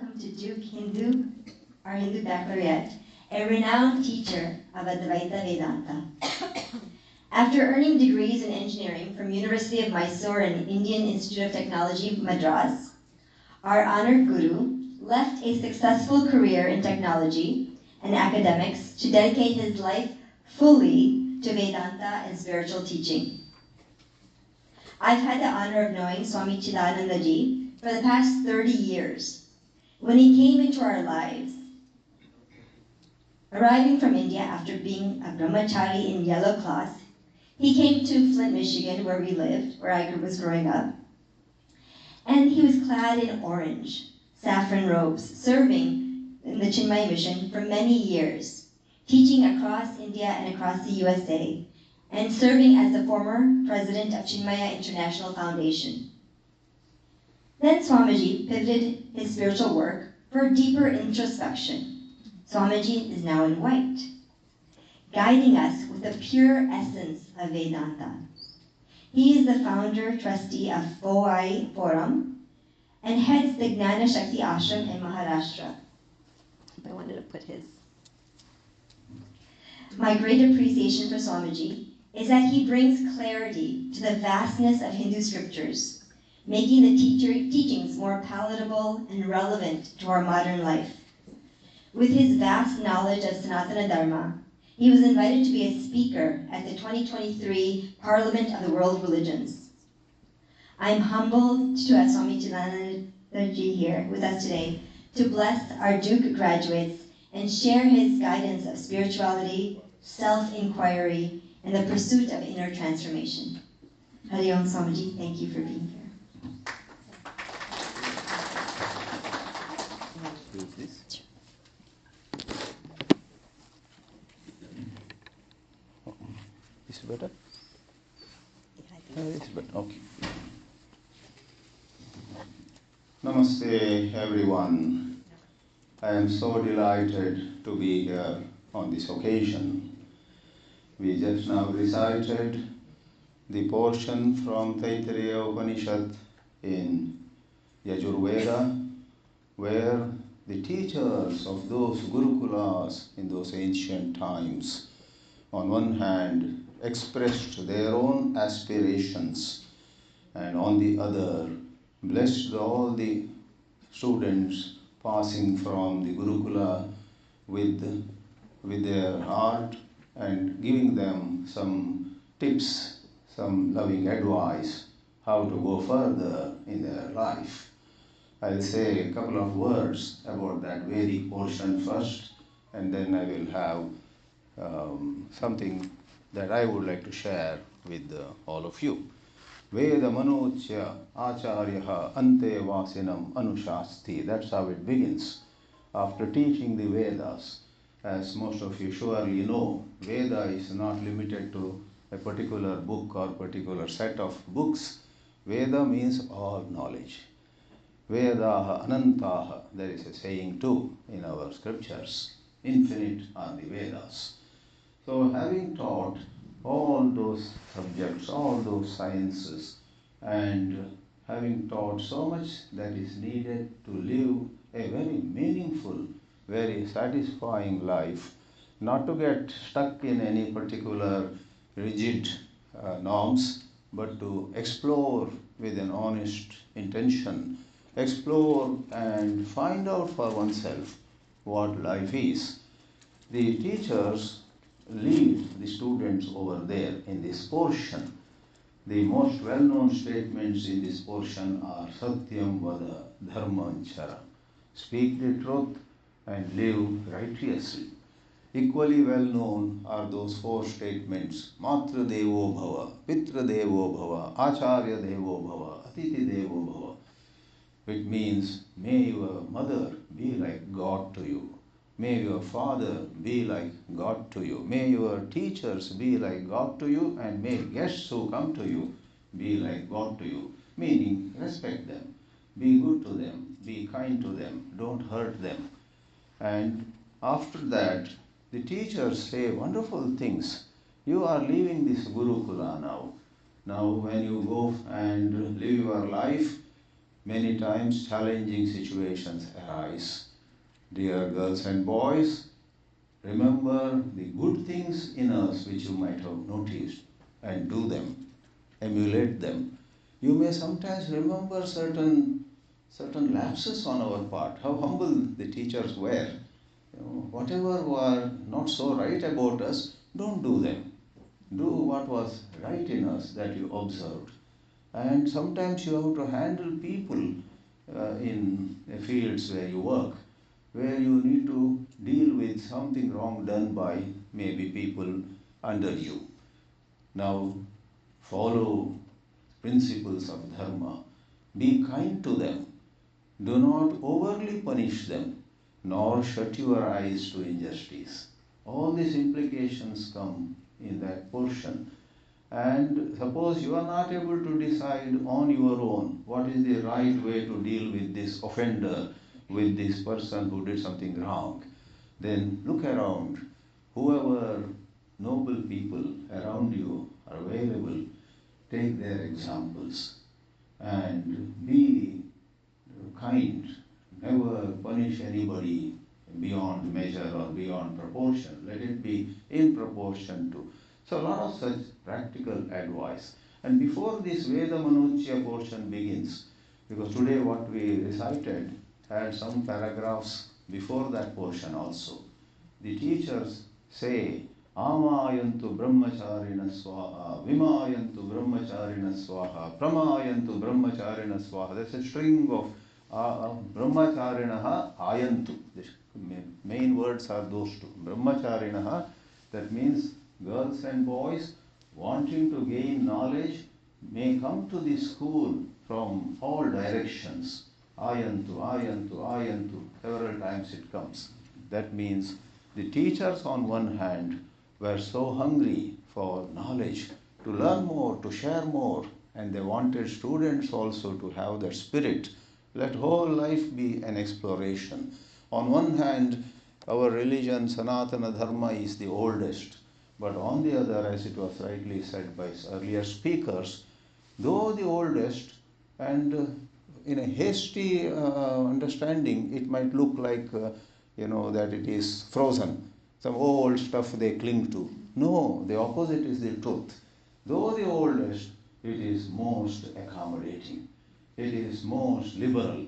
welcome to Duke Hindu, our Hindu Baccalaureate, a renowned teacher of Advaita Vedanta. After earning degrees in engineering from University of Mysore and Indian Institute of Technology, Madras, our honored guru left a successful career in technology and academics to dedicate his life fully to Vedanta and spiritual teaching. I've had the honor of knowing Swami Chidananda ji for the past 30 years. When he came into our lives, arriving from India after being a brahmachari in yellow cloth, he came to Flint, Michigan, where we lived, where I was growing up, and he was clad in orange, saffron robes, serving in the Chinmaya mission for many years, teaching across India and across the USA, and serving as the former president of Chinmaya International Foundation. Then Swamiji pivoted his spiritual work for deeper introspection. Swamiji is now in white, guiding us with the pure essence of Vedanta. He is the founder, trustee of OI Forum, and heads the Gnana Shakti Ashram in Maharashtra. I wanted to put his. My great appreciation for Swamiji is that he brings clarity to the vastness of Hindu scriptures, making the teachings more palatable and relevant to our modern life. With his vast knowledge of Sanatana Dharma, he was invited to be a speaker at the 2023 Parliament of the World Religions. I'm humbled to have Swami Chidananda ji here with us today to bless our Duke graduates and share his guidance of spirituality, self-inquiry, and the pursuit of inner transformation. Hari Om Swamiji, thank you for being here. Is it better? It's better. Okay. Namaste, everyone. I am so delighted to be here on this occasion. We just now recited the portion from Taittiriya Upanishad in Yajurveda, where the teachers of those Gurukulas in those ancient times, on one hand, expressed their own aspirations, and on the other, blessed all the students passing from the Gurukula with their heart and giving them some tips, some loving advice, how to go further in their life. I'll say a couple of words about that Vedic portion first, and then I will have something that I would like to share with all of you. Veda Manochya Acharyaha Ante Vasinam Anushasti. That's how it begins. After teaching the Vedas, as most of you surely know, Veda is not limited to a particular book or particular set of books. Veda means all knowledge. Vedaha Anantaha, there is a saying too in our scriptures. Infinite are the Vedas. So having taught all those subjects, all those sciences, and having taught so much that is needed to live a very meaningful, very satisfying life, not to get stuck in any particular rigid norms, but to explore with an honest intention, explore and find out for oneself what life is. The teachers lead the students over there in this portion. The most well-known statements in this portion are Satyam Vada Dharman Chara. Speak the truth and live righteously. Equally well known are those four statements: Matra Devo Bhava, Pitra Devo Bhava, Acharya Devo Bhava, Atiti Devo Bhava. Which means, may your mother be like God to you. May your father be like God to you. May your teachers be like God to you, and may guests who come to you be like God to you. Meaning, respect them, be good to them, be kind to them, don't hurt them. And after that, the teachers say wonderful things. You are leaving this Gurukula now. Now when you go and live your life, Many times challenging situations arise. Dear girls and boys, remember the good things in us which you might have noticed and do them, emulate them. You may sometimes remember certain lapses on our part, how humble the teachers were. Whatever were not so right about us, don't do them. Do what was right in us that you observed. And sometimes you have to handle people in fields where you work, where you need to deal with something wrong done by maybe people under you. Now, follow principles of dharma. Be kind to them. Do not overly punish them, nor shut your eyes to injustice. All these implications come in that portion. And suppose you are not able to decide on your own what is the right way to deal with this offender, with this person who did something wrong, then look around. Whoever noble people around you are available, take their examples and be kind. Never punish anybody beyond measure or beyond proportion. Let it be in proportion to. So a lot of such practical advice. And before this Veda Manuchya portion begins, because today what we recited had some paragraphs before that portion also. The teachers say, Amayantu brahmacharina swaha, vimayantu brahmacharina swaha, pramayantu brahmacharina swaha. There's a string of brahmacharinaha ayantu. The main words are those two. Brahmacharinaha, that means girls and boys wanting to gain knowledge may come to the school from all directions. Ayantu, ayantu, ayantu. Several times it comes. That means the teachers on one hand were so hungry for knowledge, to learn more, to share more, and they wanted students also to have that spirit. Let whole life be an exploration. On one hand, our religion, Sanatana Dharma, is the oldest. But on the other, as it was rightly said by earlier speakers, though the oldest, and in a hasty understanding, it might look like, that it is frozen. Some old stuff they cling to. No, the opposite is the truth. Though the oldest, it is most accommodating. It is most liberal.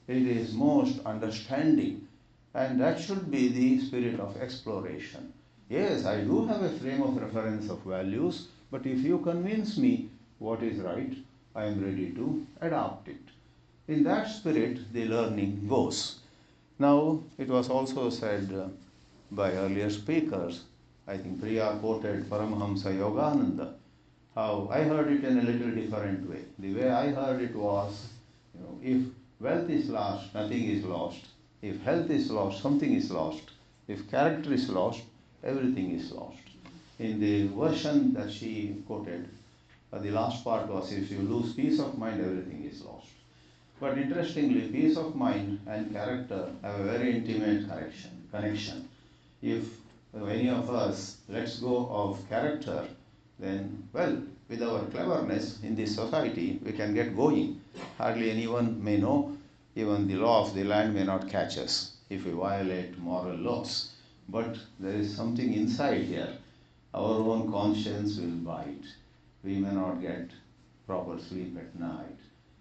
It is most understanding. And that should be the spirit of exploration. Yes, I do have a frame of reference of values, but if you convince me what is right, I am ready to adopt it. In that spirit, the learning goes. Now, it was also said by earlier speakers, I think Priya quoted Paramahamsa Yogananda, how I heard it in a little different way. The way I heard it was, if wealth is lost, nothing is lost. If health is lost, something is lost. If character is lost, everything is lost. In the version that she quoted, the last part was, if you lose peace of mind, everything is lost. But interestingly, peace of mind and character have a very intimate connection. If any of us lets go of character, then, well, with our cleverness in this society, we can get going. Hardly anyone may know. Even the law of the land may not catch us if we violate moral laws. But there is something inside here. Our own conscience will bite. We may not get proper sleep at night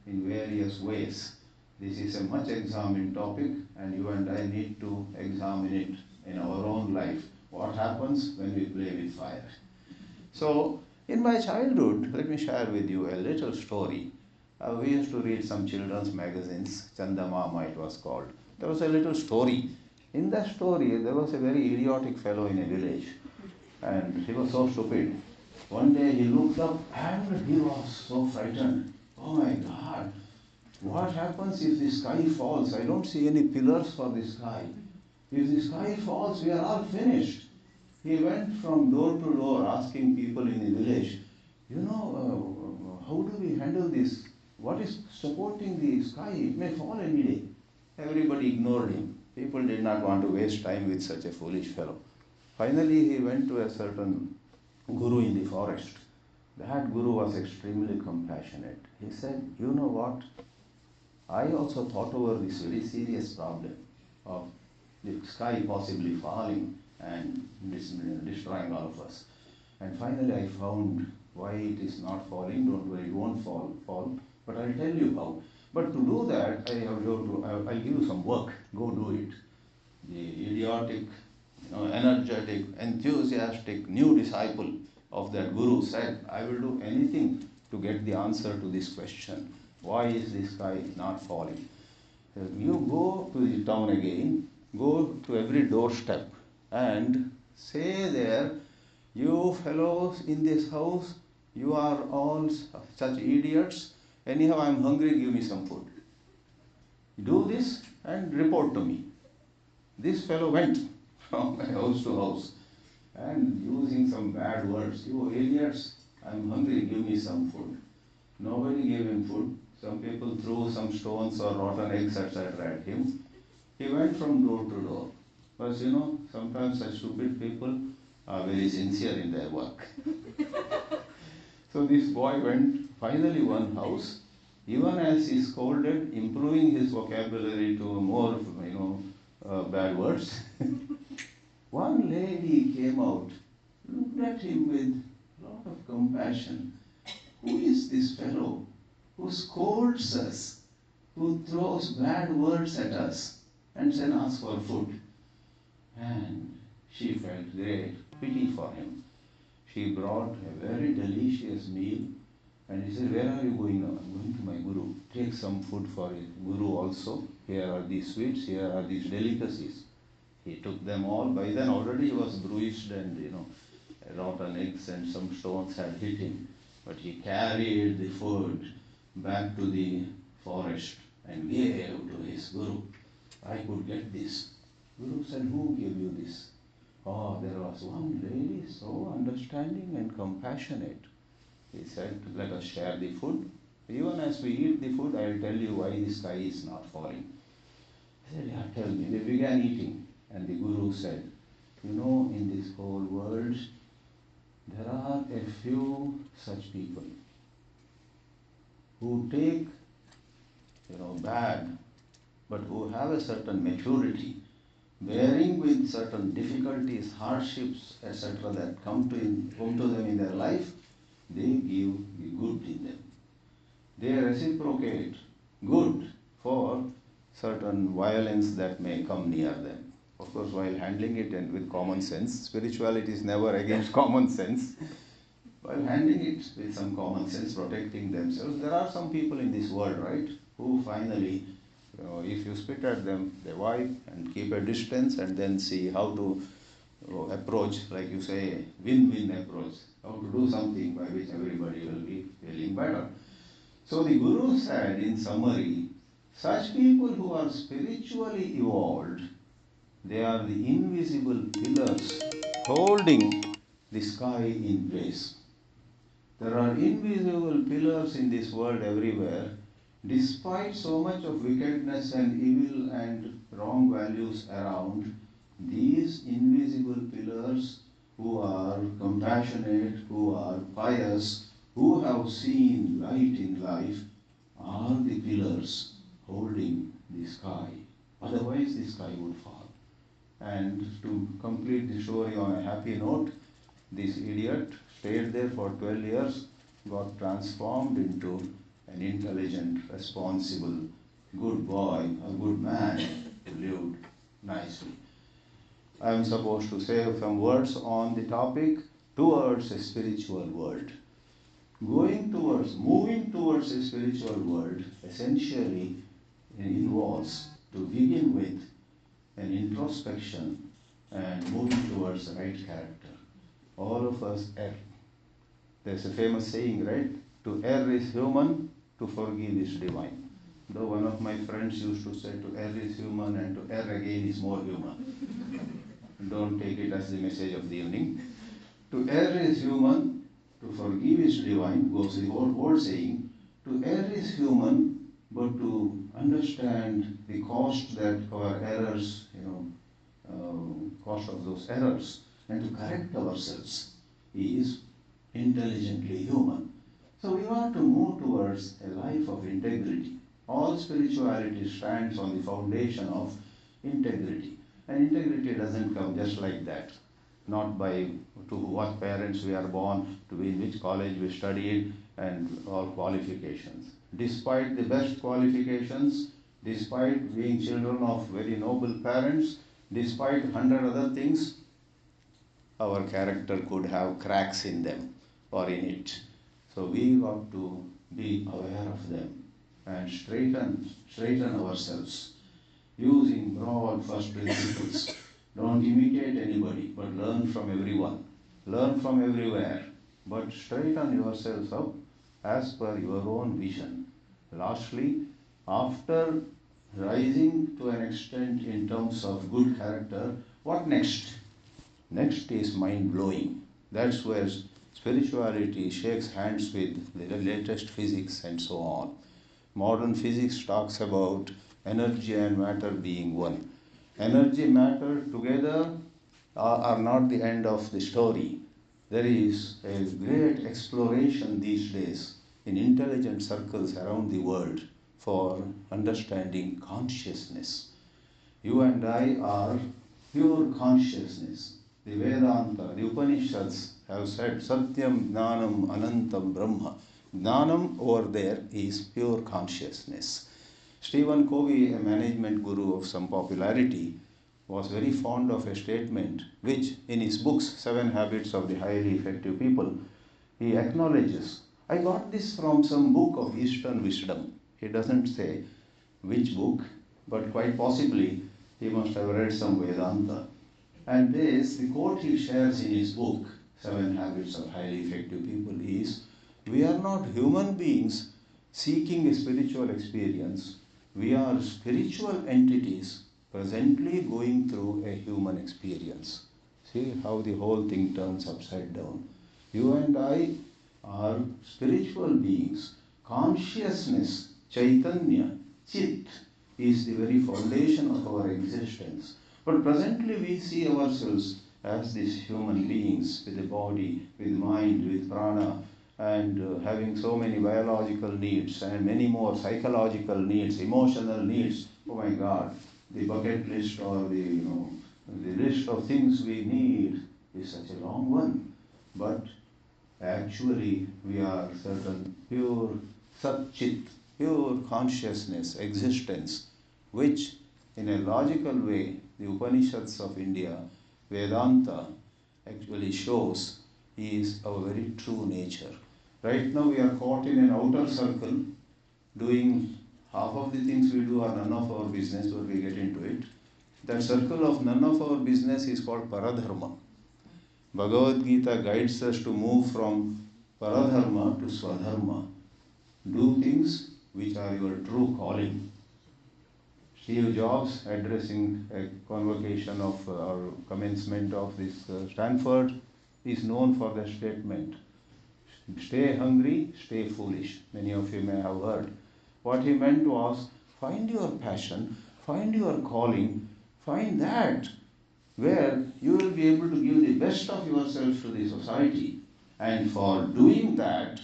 in various ways. This is a much examined topic, and you and I need to examine it in our own life. What happens when we play with fire? So, in my childhood, let me share with you a little story. We used to read some children's magazines, Chandamama it was called. There was a little story. In that story, there was a very idiotic fellow in a village, and he was so stupid. One day he looked up and he was so frightened. Oh my God, what happens if the sky falls? I don't see any pillars for the sky. If the sky falls, we are all finished. He went from door to door asking people in the village, how do we handle this? What is supporting the sky? It may fall any day. Everybody ignored him. People did not want to waste time with such a foolish fellow. Finally, he went to a certain guru in the forest. That guru was extremely compassionate. He said, you know what? I also thought over this very serious problem of the sky possibly falling and destroying all of us. And finally I found why it is not falling. Don't worry, it won't fall. But I'll tell you how. But to do that, I'll give you some work. Go do it. The idiotic, energetic, enthusiastic new disciple of that guru said, I will do anything to get the answer to this question. Why is the sky not falling? You go to the town again, go to every doorstep and say there, you fellows in this house, you are all such idiots. Anyhow, I am hungry, give me some food. Do this and report to me. This fellow went from house to house and using some bad words. You idiots, I am hungry, give me some food. Nobody gave him food. Some people threw some stones or rotten eggs, etc. at him. He went from door to door. But sometimes such stupid people are very sincere in their work. So this boy went finally one house, even as he scolded, improving his vocabulary to more, bad words. One lady came out, looked at him with a lot of compassion. Who is this fellow who scolds us, who throws bad words at us and then asks for food? And she felt great pity for him. She brought a very delicious meal and he said, where are you going now? I'm going to my guru. Take some food for his guru also. Here are these sweets, here are these delicacies. He took them all. By then already he was bruised and rotten eggs and some stones had hit him. But he carried the food back to the forest and gave to his guru. I could get this. Guru said, who gave you this? Oh, there was one lady so understanding and compassionate. He said, let us share the food. Even as we eat the food, I will tell you why the sky is not falling. He said, yeah, tell me. They began eating. And the Guru said, in this whole world, there are a few such people who take, bad, but who have a certain maturity, bearing with certain difficulties, hardships, etc. that come to them in their life, they give the good in them. They reciprocate good for certain violence that may come near them. Of course, while handling it and with common sense, spirituality is never against common sense. While handling it with some common sense, protecting themselves, there are some people in this world, right, who finally, if you spit at them, they wipe and keep a distance and then see how to approach, like you say, win-win approach, how to do something by which everybody will be feeling better. So the Guru said in summary, such people who are spiritually evolved, they are the invisible pillars holding the sky in place. There are invisible pillars in this world everywhere. Despite so much of wickedness and evil and wrong values around, these invisible pillars who are compassionate, who are pious, who have seen light in life, are the pillars holding the sky. Otherwise the sky would fall. And to complete the story on a happy note, this idiot stayed there for 12 years, got transformed into an intelligent, responsible, good boy, a good man who lived nicely. I am supposed to say some words on the topic towards a spiritual world. Moving towards a spiritual world essentially involves, to begin with, an introspection and moving towards the right character. All of us err. There's a famous saying, right? To err is human, to forgive is divine. Though one of my friends used to say to err is human and to err again is more human. Don't take it as the message of the evening. To err is human, to forgive is divine, goes the old saying. To err is human, but to understand the cost that our errors, cost of those errors, and to correct ourselves is intelligently human. So we want to move towards a life of integrity. All spirituality stands on the foundation of integrity. And integrity doesn't come just like that. Not by to what parents we are born, to in which college we studied, and all qualifications. Despite the best qualifications, despite being children of very noble parents, despite 100 other things, our character could have cracks in them or in it. So we got to be aware of them and straighten ourselves using broad first principles. Don't imitate anybody, but learn from everyone. Learn from everywhere, but straighten yourselves up as per your own vision. Lastly, after rising to an extent in terms of good character, what next? Next is mind blowing. That's where spirituality shakes hands with the latest physics and so on. Modern physics talks about energy and matter being one. Energy and matter together are not the end of the story. There is a great exploration these days in intelligent circles around the world for understanding consciousness. You and I are pure consciousness. The Vedanta, the Upanishads have said Satyam Jnanam Anantam Brahma. Jnanam over there is pure consciousness. Stephen Covey, a management guru of some popularity, was very fond of a statement which in his books, Seven Habits of the Highly Effective People, he acknowledges. I got this from some book of Eastern wisdom. He doesn't say which book, but quite possibly he must have read some Vedanta. And this, the quote he shares in his book, Seven Habits of Highly Effective People, is we are not human beings seeking a spiritual experience. We are spiritual entities presently going through a human experience. See how the whole thing turns upside down. You and I are spiritual beings. Consciousness, Chaitanya, Chit, is the very foundation of our existence. But presently we see ourselves as these human beings with a body, with mind, with prana, and having so many biological needs and many more psychological needs, emotional needs. Oh my God, the bucket list or the list of things we need is such a long one. But actually we are certain pure Sat-Chit, pure consciousness, existence, which in a logical way the Upanishads of India, Vedanta, actually shows is our very true nature. Right now we are caught in an outer circle, doing half of the things we do are none of our business, but we get into it. That circle of none of our business is called Paradharma. Bhagavad Gita guides us to move from Paradharma to Swadharma. Do things which are your true calling. Steve Jobs, addressing a convocation of or commencement of this Stanford, is known for the statement, stay hungry, stay foolish. Many of you may have heard. What he meant was, find your passion, find your calling, find that where you will be able to give the best of yourself to the society. And for doing that,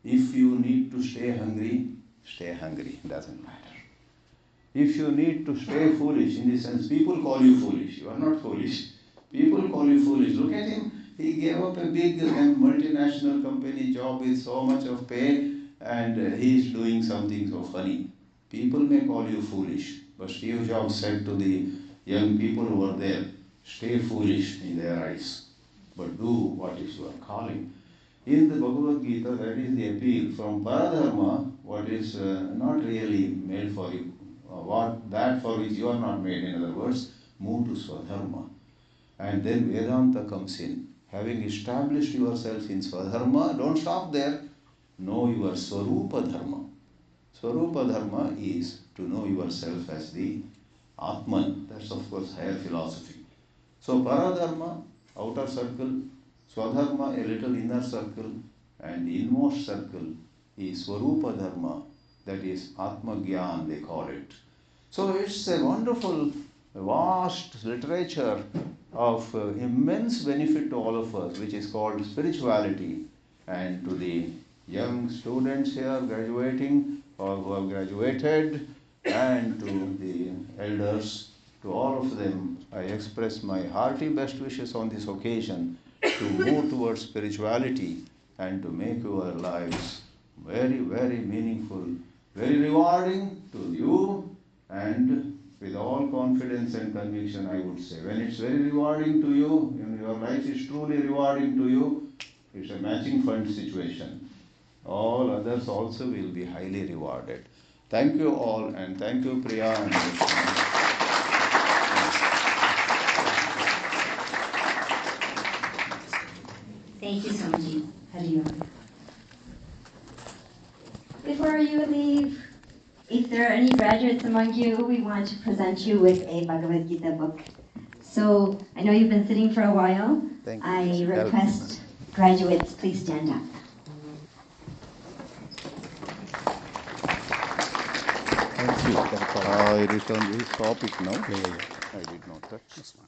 if you need to stay hungry, doesn't matter. If you need to stay foolish, in the sense people call you foolish, you are not foolish. People call you foolish. Look at him, he gave up a big multinational company job with so much of pay and he is doing something so funny. People may call you foolish, but Steve Jobs said to the young people who were there, stay foolish in their eyes, but do what is your calling. In the Bhagavad Gita, that is the appeal from Paradharma, what is not really made for you, what that for which you are not made, in other words, move to Swadharma. And then Vedanta comes in. Having established yourself in Swadharma, don't stop there. Know your Swarupa Dharma. Swarupa Dharma is to know yourself as the Atman. That's of course higher philosophy. So Paradharma, outer circle, Swadharma, a little inner circle, and the inmost circle is Swarupa Dharma, that is Atma Gyan, they call it. So it's a wonderful, vast literature of immense benefit to all of us, which is called spirituality. And to the young students here graduating, all who have graduated, and to the elders, to all of them, I express my hearty best wishes on this occasion to move towards spirituality and to make your lives very, very meaningful, very rewarding to you, and with all confidence and conviction, I would say. When it's very rewarding to you, when your life is truly rewarding to you, it's a matching fund situation. All others also will be highly rewarded. Thank you all, and thank you, Priya. And Thank you, Swamiji. Hari Om. Before you leave, if there are any graduates among you, we want to present you with a Bhagavad Gita book. So I know you've been sitting for a while. Thank you. I request graduates, please stand up. Thank you. I return this topic now. I did not touch this one.